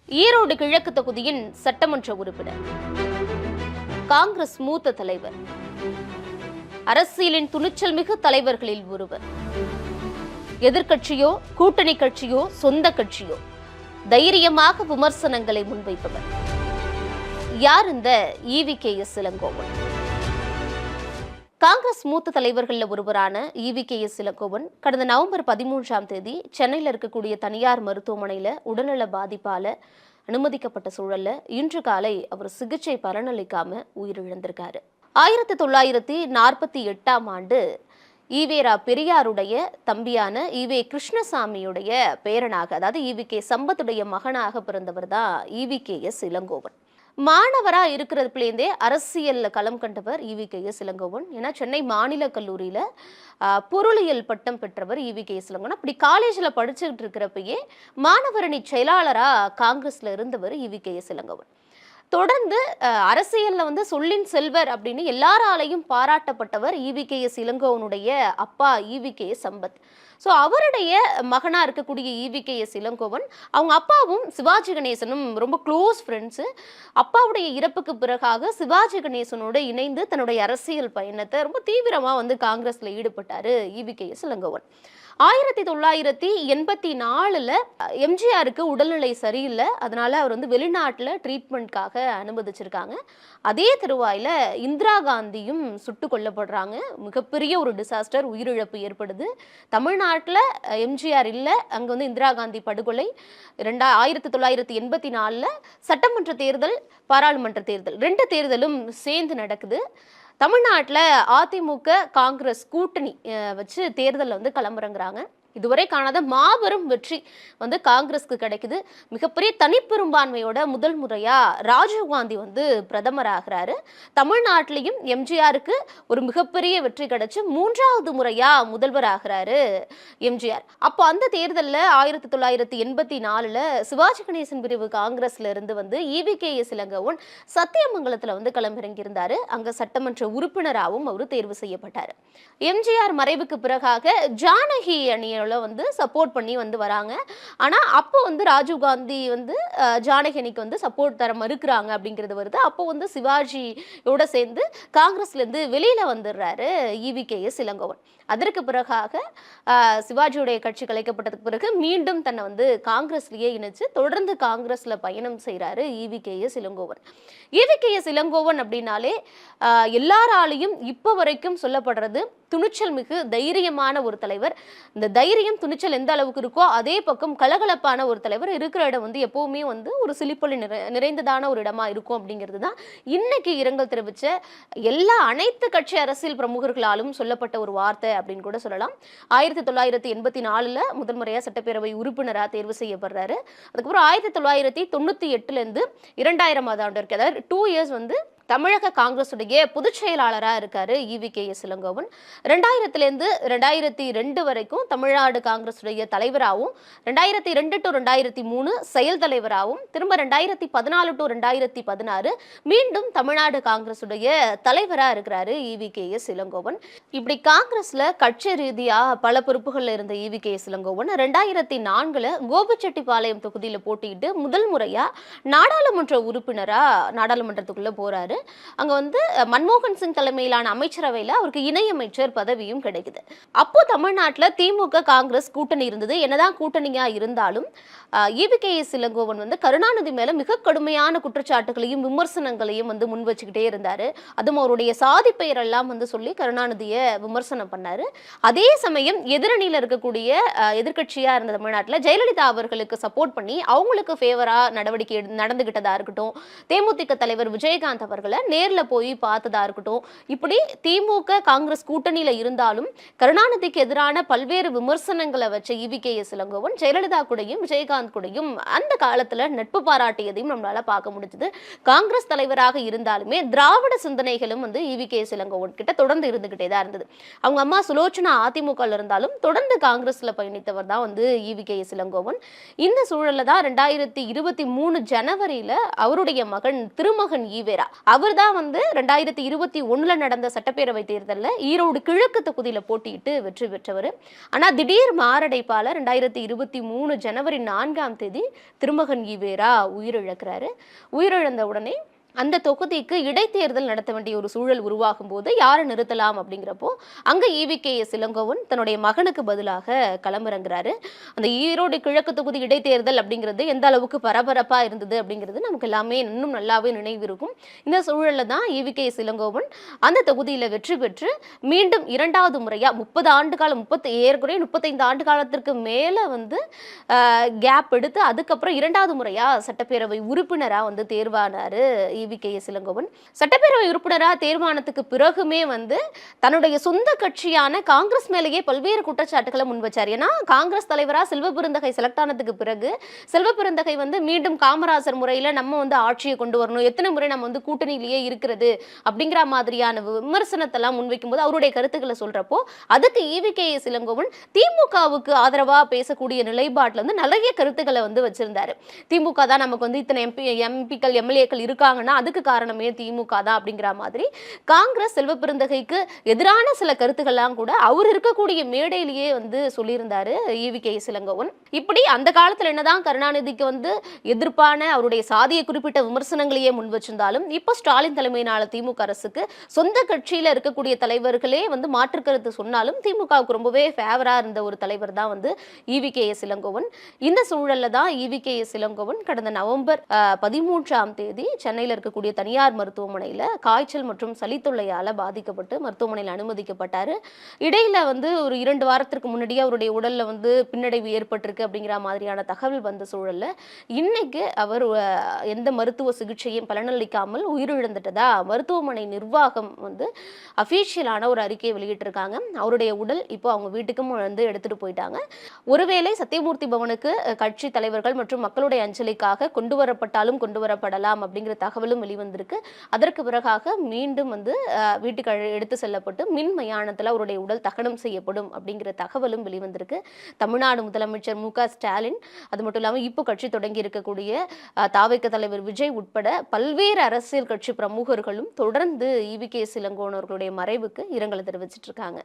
ஈரோடு கிழக்கு தொகுதியின் சட்டமன்ற உறுப்பினர், காங்கிரஸ் மூத்த தலைவர், அரசியலின் துணிச்சல் மிகு தலைவர்களில் ஒருவர். எதிர்க்கட்சியோ கூட்டணி கட்சியோ சொந்த கட்சியோ தைரியமாக விமர்சனங்களை முன்வைப்பவர். யார் இந்த EVKS இளங்கோவன்? காங்கிரஸ் மூத்த தலைவர்களில் ஒருவரான EVKS இளங்கோவன் கடந்த நவம்பர் 13ஆம் தேதி சென்னையில் இருக்கக்கூடிய தனியார் மருத்துவமனையில் உடல்நல பாதிப்பால அனுமதிக்கப்பட்ட சூழல்ல இன்று காலை அவர் சிகிச்சை பலனளிக்காம உயிரிழந்திருக்காரு. 1948ஆம் ஆண்டு ஈவேரா பெரியாருடைய தம்பியான EV கிருஷ்ணசாமியுடைய பேரனாக, அதாவது EVK சம்பத்துடைய மகனாக பிறந்தவர் தான் EVKS இளங்கோவன். மாணவரா இருக்கிறதுலேருந்தே அரசியல் களம் கண்டவர் EVKS இளங்கோவன். ஏன்னா சென்னை மாநில கல்லூரியில பொருளியல் பட்டம் பெற்றவர் EVKS இளங்கோவன். அப்படி காலேஜ்ல படிச்சுக்கிட்டு இருக்கிறப்பயே மாணவரணி செயலாளரா காங்கிரஸ்ல இருந்தவர் EVKS இளங்கோவன். தொடர்ந்து அரசியல்ல சொல்லின் செல்வர் அப்படின்னு எல்லாராலையும் பாராட்டப்பட்டவர் EVKS இளங்கோவனுடைய அப்பா EVKS சம்பத். ஸோ அவருடைய மகனா இருக்கக்கூடிய EVKS இளங்கோவன், அவங்க அப்பாவும் சிவாஜி கணேசனும் ரொம்ப க்ளோஸ் ஃப்ரெண்ட்ஸு. அப்பாவுடைய இறப்புக்கு பிறகாக சிவாஜி கணேசனோடு இணைந்து தன்னுடைய அரசியல் பயணத்தை ரொம்ப தீவிரமா காங்கிரஸ்ல ஈடுபட்டாரு EVKS இளங்கோவன். 1984ல் எம்ஜிஆருக்கு உடல்நிலை சரியில்லை, அதனால அவர் வெளிநாட்டில் ட்ரீட்மெண்ட்காக அனுமதிச்சிருக்காங்க. அதே தருவாயில் இந்திரா காந்தியும் சுட்டு கொல்லப்படுறாங்க. மிகப்பெரிய ஒரு டிசாஸ்டர், உயிரிழப்பு ஏற்படுது. தமிழ்நாட்டில் எம்ஜிஆர் இல்லை, அங்கே இந்திரா காந்தி படுகொலை. 1984ல் சட்டமன்ற தேர்தல், பாராளுமன்ற தேர்தல், 2 தேர்தலும் சேர்ந்து நடக்குது. தமிழ்நாட்டில் அதிமுக காங்கிரஸ் கூட்டணி வச்சு தேர்தலில் களமிறங்குறாங்க. இதுவரை காணாத மாபெரும் வெற்றி காங்கிரஸ்க்கு கிடைக்குது. மிகப்பெரிய தனிப்பெரும்பான்மையோட முதல் முறையா ராஜீவ்காந்தி பிரதமர் ஆகிறாரு. தமிழ்நாட்டிலையும் எம்ஜிஆருக்கு ஒரு மிகப்பெரிய வெற்றி கிடைச்சு 3வது முறையா முதல்வர் ஆகிறாரு எம்ஜிஆர். அப்போ அந்த தேர்தலில் 1984ல் சிவாஜி கணேசன் பிரிவு காங்கிரஸ்ல இருந்து EVKS இளங்கோவன் சத்தியமங்கலத்தில் களமிறங்கியிருந்தாரு. அங்க சட்டமன்ற உறுப்பினராகவும் அவர் தேர்வு செய்யப்பட்டார். எம்ஜிஆர் மறைவுக்கு பிறகாக ஜானகி அணியை சப்போர்ட் பண்ணி வராங்க. ஆனா அப்போ ராஜீவ்காந்தி ஜானகி அணிக்கு சப்போர்ட் தர மறுக்கிறாங்க அப்படிங்கிறது வருது. அப்போ சிவாஜியோட சேர்ந்து காங்கிரஸ்ல இருந்து வெளியில வந்துடுறாரு EVKS இளங்கோவன். அதற்கு பிறகாக சிவாஜியுடைய கட்சி கலைக்கப்பட்டதுக்கு பிறகு மீண்டும் தன்னை காங்கிரஸ்லயே இணைச்சு தொடர்ந்து காங்கிரஸ்ல பயணம் செய்யறாரு EVKS இளங்கோவன். EVKS இளங்கோவன் அப்படின்னாலே எல்லாராலையும் இப்ப வரைக்கும் சொல்லப்படுறது துணிச்சல் மிகு தைரியமான ஒரு தலைவர். இந்த தைரியம் துணிச்சல் எந்த அளவுக்கு இருக்கோ அதே பக்கம் கலகலப்பான ஒரு தலைவர் இருக்கிற இடம் எப்பவுமே ஒரு சிலிப்பொலி நிறைந்ததான ஒரு இடமா இருக்கும் அப்படிங்கிறது தான் இன்னைக்கு இரங்கல் தெரிவிச்ச அனைத்து கட்சி அரசியல் பிரமுகர்களாலும் சொல்லப்பட்ட ஒரு வார்த்தை அப்படின்னு கூட சொல்லலாம். 1984ல் முதல் முறையா சட்டப்பேரவை உறுப்பினரா தேர்வு செய்யப்படுறாரு. அதுக்கப்புறம் 1998ல இருந்து 2000ஆம் ஆண்டு வரைக்கும், அதாவது 2 இயர்ஸ் தமிழக காங்கிரசுடைய பொதுச் செயலாளராக இருக்காரு EVKS இளங்கோவன். 2000லேருந்து 2002 வரைக்கும் தமிழ்நாடு காங்கிரசுடைய தலைவராகவும், 2002 to 2003 செயல் தலைவராகவும், திரும்ப 2014 to 2016 மீண்டும் தமிழ்நாடு காங்கிரசுடைய தலைவராக இருக்கிறாரு EVKS இளங்கோவன். இப்படி காங்கிரஸ்ல கட்சி ரீதியா பல பொறுப்புகள்ல இருந்த EVKS இளங்கோவன் 2004ல் கோபிச்செட்டிப்பாளையம் தொகுதியில போட்டியிட்டு முதல் முறையா நாடாளுமன்ற உறுப்பினரா நாடாளுமன்றத்துக்குள்ள போறாரு. அங்க மன்மோகன் சிங் தலைமையிலான அமைச்சரவையில் அவருக்கு இணையமைச்சர் பதவியும் கிடைக்குது. அப்போ தமிழ்நாட்டில் திமுக காங்கிரஸ் கூட்டணி இருந்தது. என்னதான் கூட்டணியா இருந்தாலும் EVKS இளங்கோவன் கருணாநிதி மேல மிக கடுமையான குற்றச்சாட்டுகளையும் விமர்சனங்களையும் முன் வச்சுக்கிட்டே இருந்தாரு. அதுவும் அவருடைய சாதி பெயரெல்லாம் சொல்லி கருணாநிதியை விமர்சனம் பண்ணாரு. அதே சமயம் எதிரணியில் இருக்கக்கூடிய எதிர்கட்சியா இருந்த தமிழ்நாட்டில் ஜெயலலிதா அவர்களுக்கு சப்போர்ட் பண்ணி அவங்களுக்கு ஃபேவரா நடவடிக்கை நடந்துகிட்டதா இருக்கட்டும், தேமுதிக தலைவர் விஜயகாந்த் அவர்களை நேர்ல போய் பார்த்ததா இருக்கட்டும், இப்படி திமுக காங்கிரஸ் கூட்டணியில இருந்தாலும் கருணாநிதிக்கு எதிரான பல்வேறு விமர்சனங்களை வச்ச EVKS இளங்கோவன் ஜெயலலிதா கூடயும் விஜயகாந்த் கூடயும் அந்த காலத்துல நட்பு பாராட்டியதையும் நம்மளால பார்க்க முடிஞ்சது. காங்கிரஸ் தலைவராக இருந்தாலுமே திராவிட சிந்தனைகளும் EVKS இளங்கோவன் கிட்ட தொடர்ந்து இருந்துகிட்டே தான் இருந்தது. அவங்க அம்மா சுலோச்சனா அதிமுக இருந்தாலும் தொடர்ந்து காங்கிரஸ்ல பயணித்தவர் தான் EVKS இளங்கோவன். இந்த சூழல்ல தான் 2023 ஜனவரியில அவருடைய மகன் திருமகன் ஈவேரா அவர் தான் வந்து 2021 நடந்த சட்டப்பேரவை தேர்தலில் ஈரோடு கிழக்கு தொகுதியில போட்டியிட்டு வெற்றி பெற்றவர். ஆனா திடீர் மாரடைப்பால 2023 ஜனவரி 4ஆம் தேதி திருமகன் ஈவேரா உயிரிழக்கிறாரு. உயிரிழந்த உடனே அந்த தொகுதிக்கு இடைத்தேர்தல் நடத்த வேண்டிய ஒரு சூழல் உருவாகும் போது யாரை நிறுத்தலாம் அப்படிங்கிறப்போ அங்க EVKS இளங்கோவன் தன்னுடைய மகனுக்கு பதிலாக களமிறங்குறாரு. அந்த ஈரோடு கிழக்கு தொகுதி இடைத்தேர்தல் அப்படிங்கிறது எந்த அளவுக்கு பரபரப்பா இருந்தது அப்படிங்கிறது நமக்கு எல்லாமே இன்னும் நல்லாவே நினைவு இருக்கும். இந்த சூழல்ல தான் EVKS இளங்கோவன் அந்த தொகுதியில வெற்றி பெற்று மீண்டும் 2வது முறையா 30 ஆண்டு காலம் ஏறக்குறைய 35 ஆண்டு காலத்திற்கு மேல வந்து கேப் எடுத்து அதுக்கப்புறம் 2வது முறையா சட்டப்பேரவை உறுப்பினரா வந்து தேர்வானாரு EVKS இளங்கோவன். சட்டப்பேரவை உறுப்பினரா தேர்வானத்துக்கு பிறகுமே வந்து தன்னுடைய சொந்த கட்சியான காங்கிரஸ் மேலேயே பல்வேறு குற்றச்சாட்டுகளை முன்வச்சார். ஏன்னா காங்கிரஸ் தலைவரா செல்வ பெருந்தகை செலக்ட் ஆனதுக்கு பிறகு செல்வ பெருந்தகை வந்து மீண்டும் காமராசர் முறையில நம்ம வந்து ஆட்சியை கொண்டு வரணும், எத்தனை முறை நம்ம வந்து கூட்டணியிலேயே இருக்கிறது அப்படிங்கிற மாதிரியான விமர்சனத்தை எல்லாம் முன்வைக்கும் போது அவருடைய கருத்துக்களை சொல்றப்போ அதுக்கு EVKS இளங்கோவன் திமுகவுக்கு ஆதரவா பேசக்கூடிய நிலைப்பாட்டுல வந்து நிறைய கருத்துக்களை வந்து வச்சிருந்தாரு. திமுக தான் நமக்கு வந்து இத்தனை எம்பிக்கள் MLAக்கள் இருக்காங்கன்னா அதுக்கு காரணமே திமுக தான் அப்படிங்கிற மாதிரி காங்கிரஸ் செல்வ பெருந்தகைக்கு எதிரான சில கருத்துக்கள்லாம் கூட அவர் இருக்கக்கூடிய மேடையிலேயே வந்து சொல்லியிருந்தாரு EVKS இளங்கோவன். இப்படி அந்த காலத்துல என்னதான் கருணாநிதிக்கு வந்து எதிர்ப்பான அவருடைய சாதியை குறிப்பிட்ட விமர்சனங்களையே முன் வச்சிருந்தாலும் இப்ப ஸ்டாலின் தலைமையிலான திமுக அரசுக்கு சொந்த கட்சியில இருக்கக்கூடிய தலைவர்களே வந்து மாற்று கருத்து சொன்னாலும் திமுகவுக்கு ரொம்பவே ஃபேவரா இருந்த ஒரு தலைவர் தான் வந்து EVKS இளங்கோவன். இந்த சூழல்ல தான் EVKS இளங்கோவன் கடந்த நவம்பர் 13ஆம் தேதி சென்னையில் இருக்கக்கூடிய தனியார் மருத்துவமனையில காய்ச்சல் மற்றும் சளித்தொல்லையால பாதிக்கப்பட்டு மருத்துவமனையில் அனுமதிக்கப்பட்டாரு. இடையில வந்து ஒரு 2 வாரத்திற்கு முன்னாடியே அவருடைய உடல்ல வந்து பின்னடைவு ஏற்பட்டிருக்கு அப்படிங்கிற மாதிரியான தகவல் வந்த சூழல்ல இன்னைக்கு அவர் எந்த மருத்துவ சிகிச்சையும் பலனளிக்காமல் உயிரிழந்துட்டதா மருத்துவமனை நிர்வாகம் வந்து அபிஷியலான ஒரு அறிக்கையை வெளியிட்டிருக்காங்க. அவருடைய உடல் இப்போ அவங்க வீட்டுக்கும் வந்து எடுத்துட்டு போயிட்டாங்க. ஒருவேளை சத்தியமூர்த்தி பவனுக்கு கட்சி தலைவர்கள் மற்றும் மக்களுடைய அஞ்சலிக்காக கொண்டு வரப்பட்டாலும் கொண்டு வரப்படலாம் அப்படிங்கிற தகவலும் வெளிவந்திருக்கு. அதற்கு பிறகாக மீண்டும் வந்து வீட்டுக்கு எடுத்து செல்லப்பட்டு மின் மயானத்தில் அவருடைய உடல் தகனம் செய்யப்படும் அப்படிங்கிற தகவலும் வெளிவந்திருக்கு. தமிழ்நாடு முதலமைச்சர் MK ஸ்டாலின் அது மட்டும் இல்லாமல் இப்போ கட்சி தொடங்கி இருக்கக்கூடிய தாவேக தலைவர் விஜய் உட்பட பல்வேறு அரசியல் கட்சி பிரமுகர்களும் தொடர்ந்து EVKS இளங்கோவன் அவர்களுடைய மறைவுக்கு இரங்கல் தெரிவிச்சிட்டு இருக்காங்க.